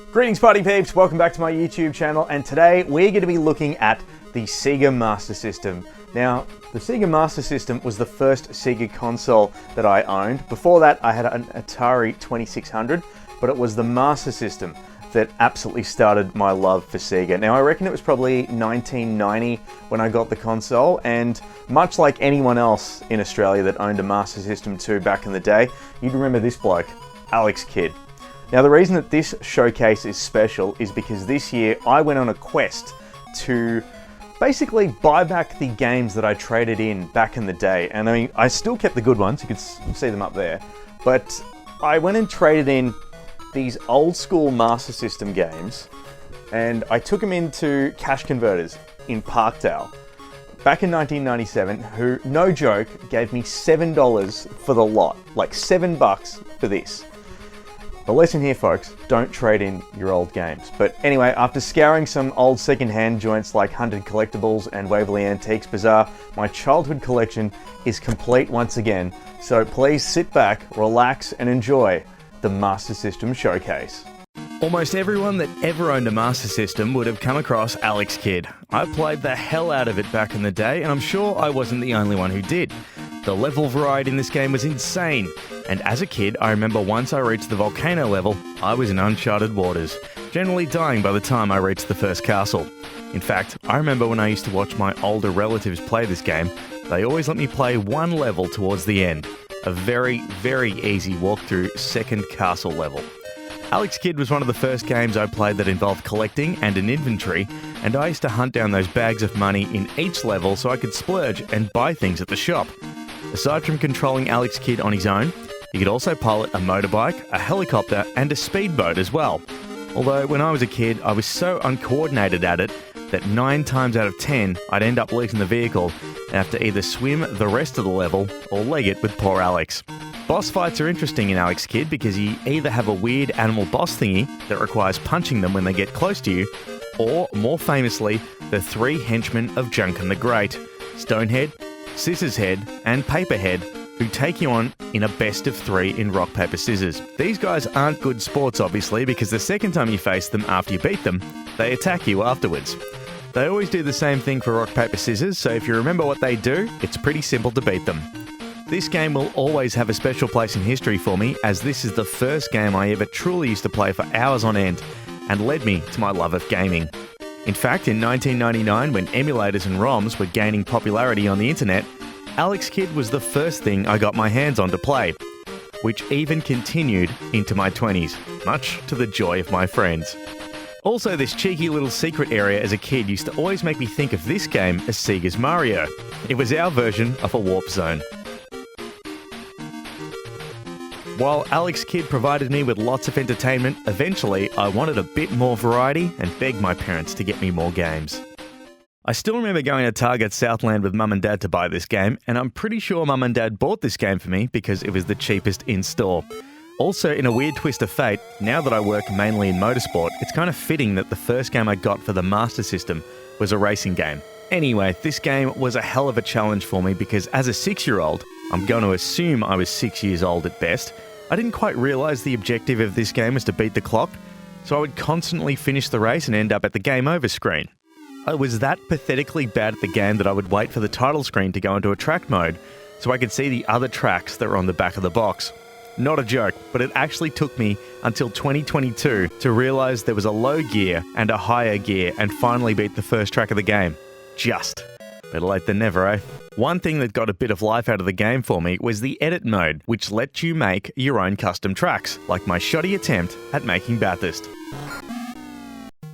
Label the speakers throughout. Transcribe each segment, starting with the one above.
Speaker 1: Greetings party peeps, welcome back to my YouTube channel, and today we're going to be looking at the SEGA Master System. Now, the SEGA Master System was the first SEGA console that I owned. Before that I had an Atari 2600, but it was the Master System that absolutely started my love for SEGA. Now I reckon it was probably 1990 when I got the console, and much like anyone else in Australia that owned a Master System 2 back in the day, you'd remember this bloke, Alex Kidd. Now the reason that this showcase is special is because this year I went on a quest to basically buy back the games that I traded in back in the day. And I mean, I still kept the good ones, you can see them up there, but I went and traded in these old school Master System games and I took them into cash converters in Parkdale back in 1997, who, no joke, gave me $7 for the lot, like $7 for this. The lesson here, folks, don't trade in your old games. But anyway, after scouring some old second-hand joints like Hunted Collectibles and Waverley Antiques Bazaar, my childhood collection is complete once again. So please sit back, relax, and enjoy the Master System Showcase.
Speaker 2: Almost everyone that ever owned a Master System would have come across Alex Kidd. I played the hell out of it back in the day, and I'm sure I wasn't the only one who did. The level variety in this game was insane, and as a kid, I remember once I reached the volcano level, I was in uncharted waters, generally dying by the time I reached the first castle. In fact, I remember when I used to watch my older relatives play this game, they always let me play one level towards the end. A very, very easy walkthrough second castle level. Alex Kidd was one of the first games I played that involved collecting and an inventory, and I used to hunt down those bags of money in each level so I could splurge and buy things at the shop. Aside from controlling Alex Kidd on his own, he could also pilot a motorbike, a helicopter, and a speedboat as well. Although when I was a kid, I was so uncoordinated at it that 9 times out of 10, I'd end up losing the vehicle and have to either swim the rest of the level or leg it with poor Alex. Boss fights are interesting in Alex Kidd because you either have a weird animal boss thingy that requires punching them when they get close to you, or, more famously, the 3 henchmen of Junkin the Great, Stonehead, Scissorshead, and Paperhead, who take you on in a best of 3 in rock, paper, scissors. These guys aren't good sports, obviously, because the second time you face them after you beat them, they attack you afterwards. They always do the same thing for rock, paper, scissors, so if you remember what they do, it's pretty simple to beat them. This game will always have a special place in history for me, as this is the first game I ever truly used to play for hours on end, and led me to my love of gaming. In fact, in 1999, when emulators and ROMs were gaining popularity on the internet, Alex Kidd was the first thing I got my hands on to play, which even continued into my 20s, much to the joy of my friends. Also, this cheeky little secret area as a kid used to always make me think of this game as Sega's Mario. It was our version of a warp zone. While Alex Kidd provided me with lots of entertainment, eventually I wanted a bit more variety and begged my parents to get me more games. I still remember going to Target Southland with Mum and Dad to buy this game, and I'm pretty sure Mum and Dad bought this game for me because it was the cheapest in store. Also, in a weird twist of fate, now that I work mainly in motorsport, it's kind of fitting that the first game I got for the Master System was a racing game. Anyway, this game was a hell of a challenge for me because as a 6-year-old, I'm going to assume I was 6 years old at best, I didn't quite realise the objective of this game was to beat the clock, so I would constantly finish the race and end up at the game over screen. I was that pathetically bad at the game that I would wait for the title screen to go into a track mode so I could see the other tracks that were on the back of the box. Not a joke, but it actually took me until 2022 to realise there was a low gear and a higher gear and finally beat the first track of the game. Just. Better late than never, eh? One thing that got a bit of life out of the game for me was the edit mode, which lets you make your own custom tracks, like my shoddy attempt at making Bathurst.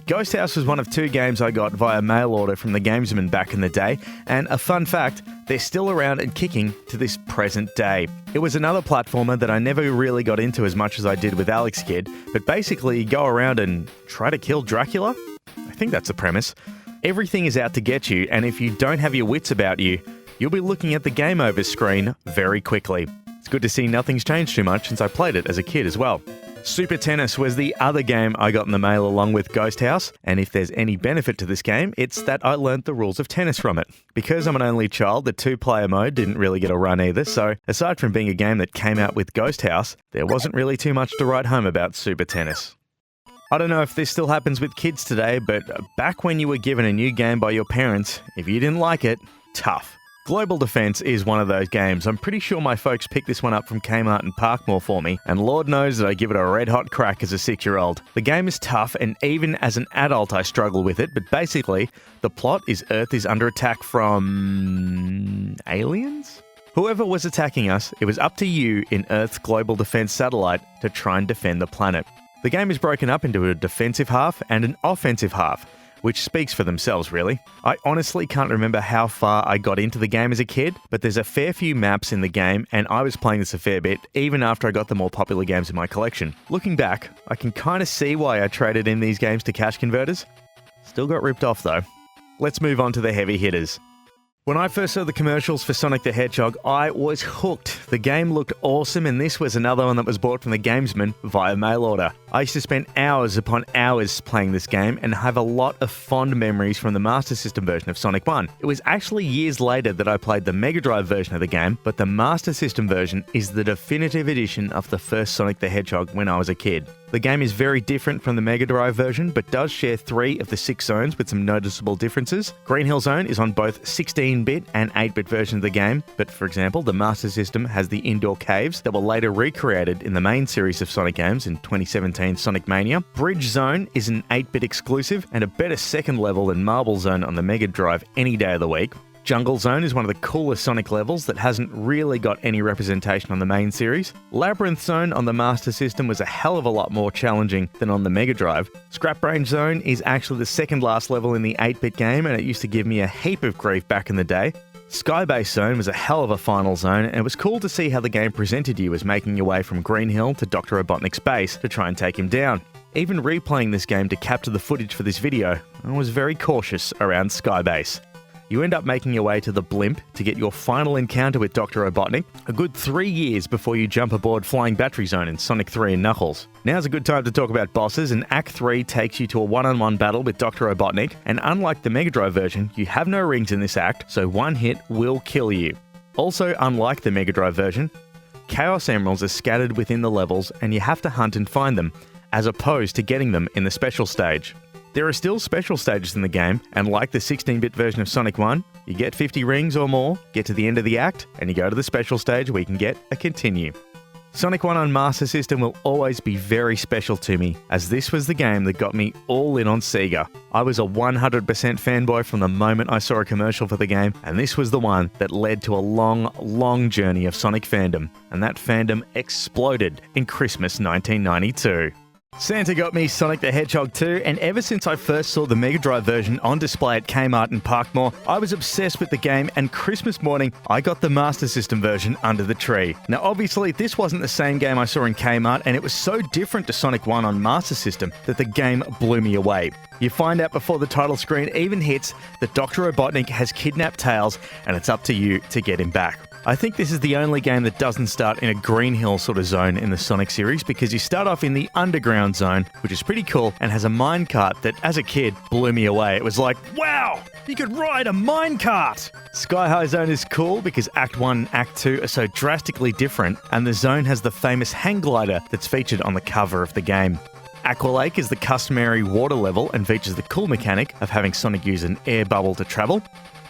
Speaker 2: Ghost House was one of 2 games I got via mail order from the Gamesman back in the day, and a fun fact, they're still around and kicking to this present day. It was another platformer that I never really got into as much as I did with Alex Kidd, but basically you go around and try to kill Dracula? I think that's the premise. Everything is out to get you, and if you don't have your wits about you, you'll be looking at the game over screen very quickly. It's good to see nothing's changed too much since I played it as a kid as well. Super Tennis was the other game I got in the mail along with Ghost House, and if there's any benefit to this game, it's that I learnt the rules of tennis from it. Because I'm an only child, the 2-player mode didn't really get a run either, so aside from being a game that came out with Ghost House, there wasn't really too much to write home about Super Tennis. I don't know if this still happens with kids today, but back when you were given a new game by your parents, if you didn't like it, tough. Global Defense is one of those games. I'm pretty sure my folks picked this one up from Kmart and Parkmore for me, and Lord knows that I give it a red-hot crack as a 6-year-old. The game is tough, and even as an adult I struggle with it, but basically, the plot is Earth is under attack from... aliens? Whoever was attacking us, it was up to you in Earth's Global Defense satellite to try and defend the planet. The game is broken up into a defensive half and an offensive half, which speaks for themselves, really. I honestly can't remember how far I got into the game as a kid, but there's a fair few maps in the game, and I was playing this a fair bit, even after I got the more popular games in my collection. Looking back, I can kind of see why I traded in these games to cash converters. Still got ripped off, though. Let's move on to the heavy hitters. When I first saw the commercials for Sonic the Hedgehog, I was hooked. The game looked awesome, and this was another one that was bought from the gamesman via mail order. I used to spend hours upon hours playing this game and have a lot of fond memories from the Master System version of Sonic 1. It was actually years later that I played the Mega Drive version of the game, but the Master System version is the definitive edition of the first Sonic the Hedgehog when I was a kid. The game is very different from the Mega Drive version, but does share 3 of the 6 zones with some noticeable differences. Green Hill Zone is on both 16-bit and 8-bit versions of the game, but for example, the Master System has the indoor caves that were later recreated in the main series of Sonic games in 2017 Sonic Mania. Bridge Zone is an 8-bit exclusive and a better second level than Marble Zone on the Mega Drive any day of the week. Jungle Zone is one of the coolest Sonic levels that hasn't really got any representation on the main series. Labyrinth Zone on the Master System was a hell of a lot more challenging than on the Mega Drive. Scrap Range Zone is actually the second last level in the 8-bit game, and it used to give me a heap of grief back in the day. Skybase Zone was a hell of a final zone, and it was cool to see how the game presented you as making your way from Green Hill to Dr. Robotnik's base to try and take him down. Even replaying this game to capture the footage for this video, I was very cautious around Skybase. You end up making your way to the Blimp to get your final encounter with Dr. Robotnik, a good 3 years before you jump aboard Flying Battery Zone in Sonic 3 and Knuckles. Now's a good time to talk about bosses, and Act 3 takes you to a one-on-one battle with Dr. Robotnik, and unlike the Mega Drive version, you have no rings in this act, so one hit will kill you. Also, unlike the Mega Drive version, Chaos Emeralds are scattered within the levels, and you have to hunt and find them, as opposed to getting them in the special stage. There are still special stages in the game, and like the 16-bit version of Sonic 1, you get 50 rings or more, get to the end of the act, and you go to the special stage where you can get a continue. Sonic 1 on Master System will always be very special to me, as this was the game that got me all in on SEGA. I was a 100% fanboy from the moment I saw a commercial for the game, and this was the one that led to a long journey of Sonic fandom, and that fandom exploded in Christmas 1992. Santa got me Sonic the Hedgehog 2, and ever since I first saw the Mega Drive version on display at Kmart and Parkmore, I was obsessed with the game, and Christmas morning, I got the Master System version under the tree. Now obviously, this wasn't the same game I saw in Kmart, and it was so different to Sonic 1 on Master System that the game blew me away. You find out before the title screen even hits that Dr. Robotnik has kidnapped Tails, and it's up to you to get him back. I think this is the only game that doesn't start in a Green Hill sort of zone in the Sonic series, because you start off in the Underground Zone, which is pretty cool and has a minecart that, as a kid, blew me away. It was like, wow, you could ride a minecart! Sky High Zone is cool because Act 1 and Act 2 are so drastically different, and the zone has the famous hang glider that's featured on the cover of the game. Aqua Lake is the customary water level and features the cool mechanic of having Sonic use an air bubble to travel.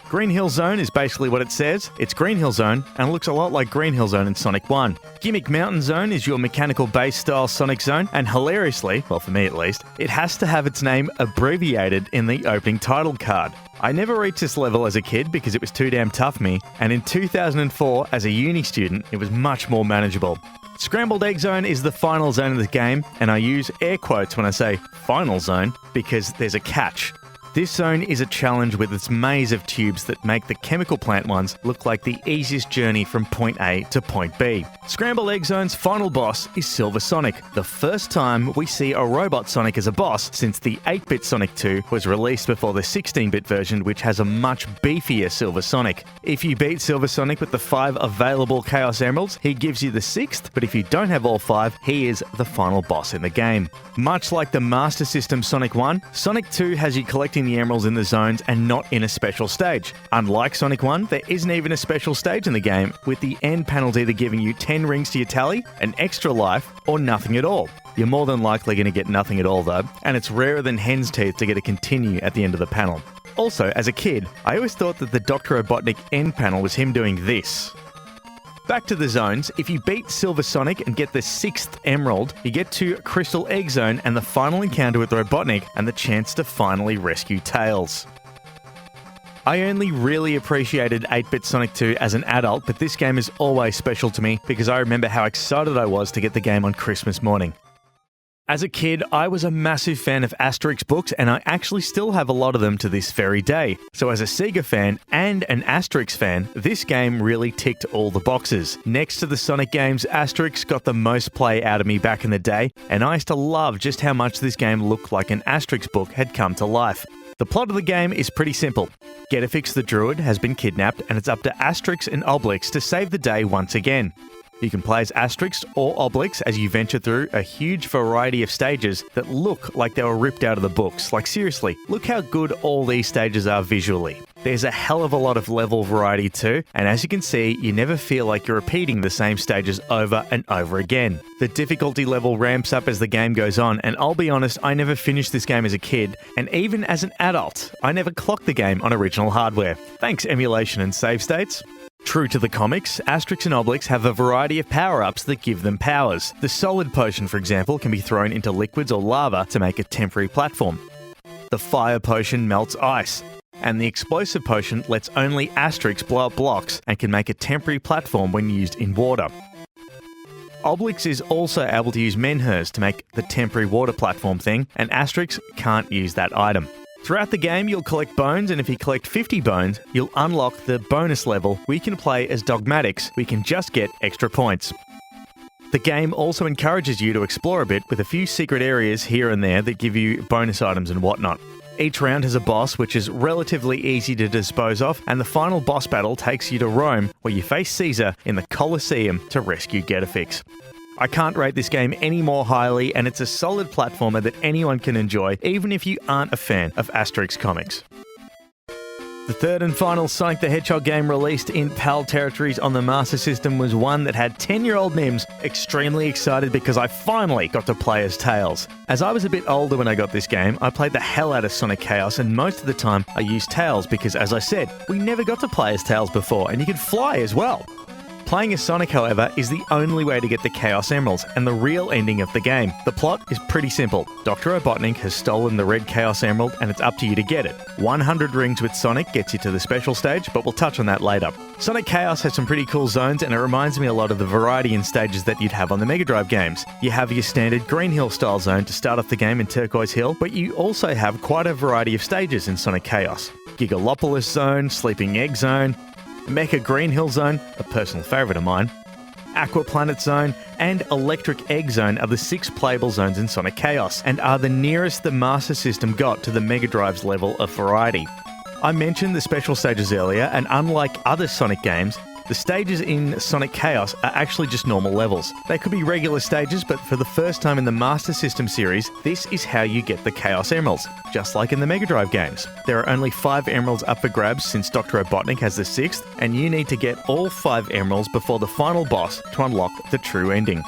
Speaker 2: Green Hill Zone is basically what it says. It's Green Hill Zone, and it looks a lot like Green Hill Zone in Sonic 1. Gimmick Mountain Zone is your mechanical base style Sonic Zone, and hilariously, well for me at least, it has to have its name abbreviated in the opening title card. I never reached this level as a kid because it was too damn tough for me, and in 2004, as a uni student, it was much more manageable. Scrambled Egg Zone is the final zone of the game, and I use air quotes when I say final zone because there's a catch. This zone is a challenge with its maze of tubes that make the chemical plant ones look like the easiest journey from point A to point B. Scrambled Egg Zone's final boss is Silver Sonic, the first time we see a robot Sonic as a boss since the 8-bit Sonic 2 was released before the 16-bit version, which has a much beefier Silver Sonic. If you beat Silver Sonic with the 5 available Chaos Emeralds, he gives you the 6th, but if you don't have all 5, he is the final boss in the game. Much like the Master System Sonic 1, Sonic 2 has you collecting collecting the emeralds in the zones and not in a special stage. Unlike Sonic 1, there isn't even a special stage in the game, with the end panels either giving you 10 rings to your tally, an extra life, or nothing at all. You're more than likely going to get nothing at all though, and it's rarer than hen's teeth to get a continue at the end of the panel. Also, as a kid, I always thought that the Dr. Robotnik end panel was him doing this. Back to the zones, if you beat Silver Sonic and get the 6th emerald, you get to Crystal Egg Zone and the final encounter with Robotnik and the chance to finally rescue Tails. I only really appreciated 8-bit Sonic 2 as an adult, but this game is always special to me because I remember how excited I was to get the game on Christmas morning. As a kid, I was a massive fan of Asterix books, and I actually still have a lot of them to this very day. So as a Sega fan and an Asterix fan, this game really ticked all the boxes. Next to the Sonic games, Asterix got the most play out of me back in the day, and I used to love just how much this game looked like an Asterix book had come to life. The plot of the game is pretty simple. Getafix the Druid has been kidnapped, and it's up to Asterix and Obelix to save the day once again. You can play as Asterix or Obelix as you venture through a huge variety of stages that look like they were ripped out of the books. Like seriously, look how good all these stages are visually. There's a hell of a lot of level variety too, and as you can see, you never feel like you're repeating the same stages over and over again. The difficulty level ramps up as the game goes on, and I'll be honest, I never finished this game as a kid, and even as an adult, I never clocked the game on original hardware. Thanks emulation and save states. True to the comics, Asterix and Obelix have a variety of power-ups that give them powers. The Solid Potion, for example, can be thrown into liquids or lava to make a temporary platform. The Fire Potion melts ice. And the Explosive Potion lets only Asterix blow up blocks and can make a temporary platform when used in water. Obelix is also able to use Menhirs to make the temporary water platform thing, and Asterix can't use that item. Throughout the game, you'll collect bones, and if you collect 50 bones, you'll unlock the bonus level where you can play as Dogmatics, we can just get extra points. The game also encourages you to explore a bit with a few secret areas here and there that give you bonus items and whatnot. Each round has a boss which is relatively easy to dispose of, and the final boss battle takes you to Rome, where you face Caesar in the Colosseum to rescue Getafix. I can't rate this game any more highly, and it's a solid platformer that anyone can enjoy, even if you aren't a fan of Asterix comics. The third and final Sonic the Hedgehog game released in PAL territories on the Master System was one that had 10-year-old Nims extremely excited because I finally got to play as Tails. As I was a bit older when I got this game, I played the hell out of Sonic Chaos, and most of the time I used Tails because, as I said, we never got to play as Tails before, and you could fly as well. Playing as Sonic, however, is the only way to get the Chaos Emeralds and the real ending of the game. The plot is pretty simple. Dr. Robotnik has stolen the red Chaos Emerald and it's up to you to get it. 100 rings with Sonic gets you to the special stage, but we'll touch on that later. Sonic Chaos has some pretty cool zones, and it reminds me a lot of the variety in stages that you'd have on the Mega Drive games. You have your standard Green Hill style zone to start off the game in Turquoise Hill, but you also have quite a variety of stages in Sonic Chaos. Gigalopolis Zone, Sleeping Egg Zone, Mecha Green Hill Zone, a personal favourite of mine, Aqua Planet Zone, and Electric Egg Zone are the 6 playable zones in Sonic Chaos, and are the nearest the Master System got to the Mega Drive's level of variety. I mentioned the special stages earlier, and unlike other Sonic games, the stages in Sonic Chaos are actually just normal levels. They could be regular stages, but for the first time in the Master System series, this is how you get the Chaos Emeralds, just like in the Mega Drive games. There are only 5 emeralds up for grabs since Dr. Robotnik has the 6th, and you need to get all 5 emeralds before the final boss to unlock the true ending.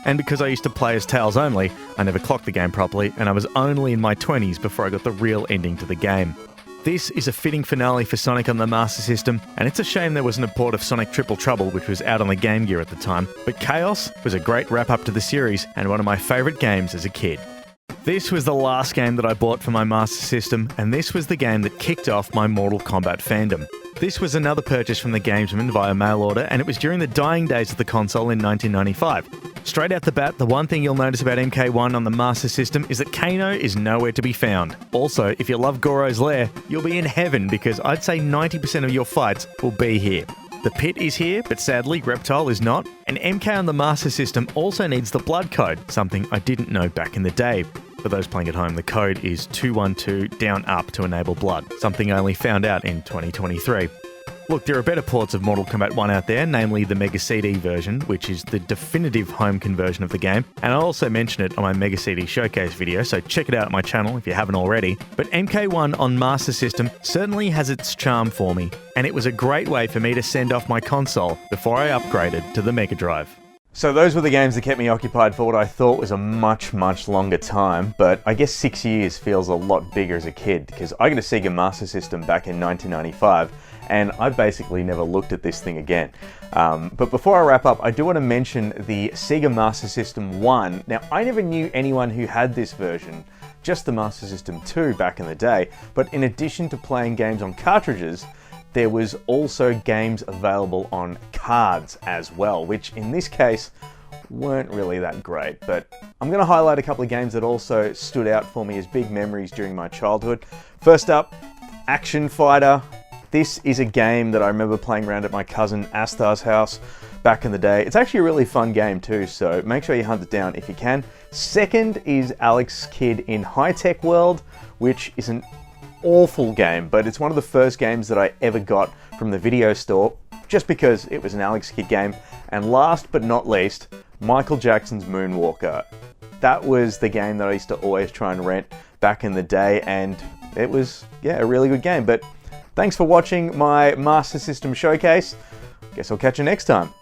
Speaker 2: And because I used to play as Tails only, I never clocked the game properly, and I was only in my 20s before I got the real ending to the game. This is a fitting finale for Sonic on the Master System, and it's a shame there wasn't a port of Sonic Triple Trouble, which was out on the Game Gear at the time, but Chaos was a great wrap-up to the series, and one of my favourite games as a kid. This was the last game that I bought for my Master System, and this was the game that kicked off my Mortal Kombat fandom. This was another purchase from the Gamesman via mail order, and it was during the dying days of the console in 1995. Straight out the bat, the one thing you'll notice about MK1 on the Master System is that Kano is nowhere to be found. Also, if you love Goro's Lair, you'll be in heaven because I'd say 90% of your fights will be here. The Pit is here, but sadly Reptile is not, and MK on the Master System also needs the Blood Code, something I didn't know back in the day. For those playing at home, the code is 212 down up to enable blood, something I only found out in 2023. Look, there are better ports of Mortal Kombat 1 out there, namely the Mega CD version, which is the definitive home conversion of the game, and I'll also mention it on my Mega CD Showcase video, so check it out on my channel if you haven't already. But MK1 on Master System certainly has its charm for me, and it was a great way for me to send off my console before I upgraded to the Mega Drive.
Speaker 1: So those were the games that kept me occupied for what I thought was a much longer time, but I guess 6 years feels a lot bigger as a kid, because I got a Sega Master System back in 1995, and I basically never looked at this thing again. But before I wrap up, I do want to mention the Sega Master System 1. Now, I never knew anyone who had this version, just the Master System 2 back in the day, but in addition to playing games on cartridges, there was also games available on cards as well, which in this case weren't really that great. But I'm going to highlight a couple of games that also stood out for me as big memories during my childhood. First up, Action Fighter. This is a game that I remember playing around at my cousin Astar's house back in the day. It's actually a really fun game too, so make sure you hunt it down if you can. Second is Alex Kidd in High Tech World, which is an awful game, but it's one of the first games that I ever got from the video store, just because it was an Alex Kidd game. And last but not least, Michael Jackson's Moonwalker. That was the game that I used to always try and rent back in the day, and it was, yeah, a really good game. But thanks for watching my Master System showcase. Guess I'll catch you next time.